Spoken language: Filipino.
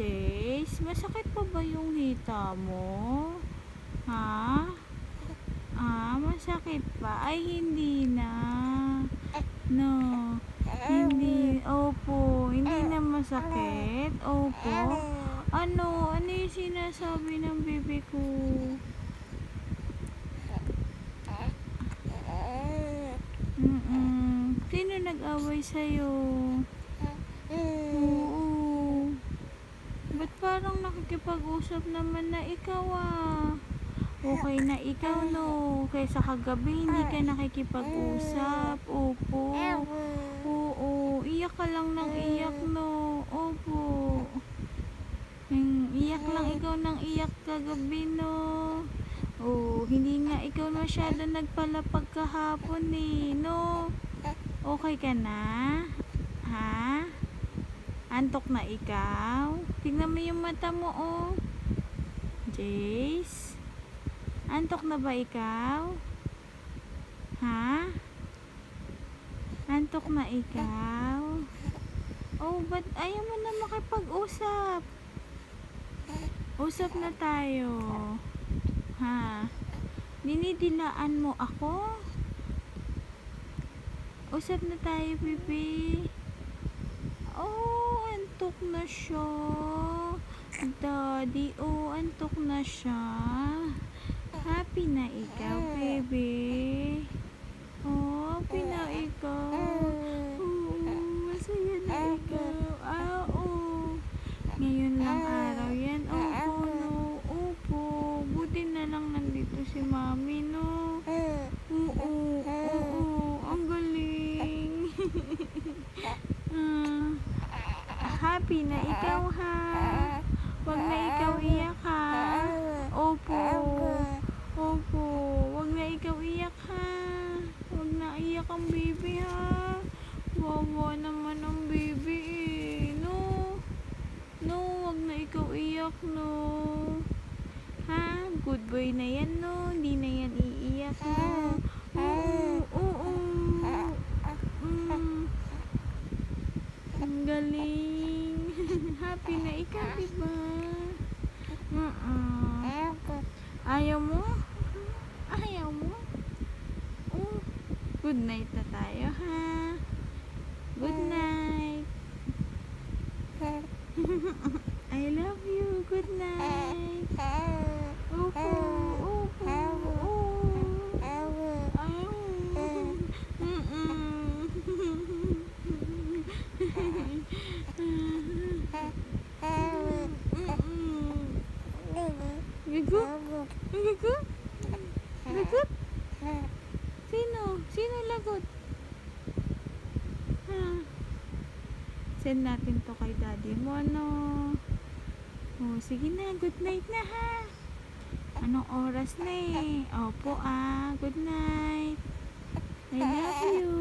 Jace, masakit pa ba yung hita mo? Ha? Masakit pa? Ay, hindi na. No. Hindi. Opo. Hindi na masakit. Opo. Ano yung sinasabi ng bebe ko? Sino nag-away sa'yo? Oo. Ba't parang nakikipag-usap naman na ikaw Okay na ikaw no. Kaysa kagabi hindi ka nakikipag-usap. Opo. Oo. Iyak ka lang ng iyak no. Opo. Iyak lang ikaw ng iyak kagabi no. Hindi nga ikaw masyado nagpalapag kahapon no. Okay ka na? Ha? Antok na ikaw? Tignan mo yung mata mo Jace? Antok na ba ikaw? Ha? Antok na ikaw? Ba't ayaw mo na makipag-usap? Usap na tayo. Ha? Dinidilaan mo ako? Usap na tayo, baby. Antok na siya. Daddy, antok na siya. Happy na ikaw, baby. Happy na ikaw. Masaya na ikaw. Ngayon lang araw yan. Opo. Buti na lang nandito si mami, no? Ang galing. Happy na ikaw, ha? Wag na ikaw iyak, ha? Opo. Wag na ikaw iyak, ha? Wag na iyak ang baby, ha? Wawa naman ang baby, no? Wag na ikaw iyak, no? Ha? Good boy na yan, no? Hindi na yan iiyak, no? Ang galing. Happy na ikaw, diba? Ayaw mo? Good night na tayo, ha? Good night. I love you. Good night. Opo. Lagot? Sino lagot? Send natin to kay daddy mo, no? Sige na, good night na, ha? Anong oras na Opo, good night. I love you.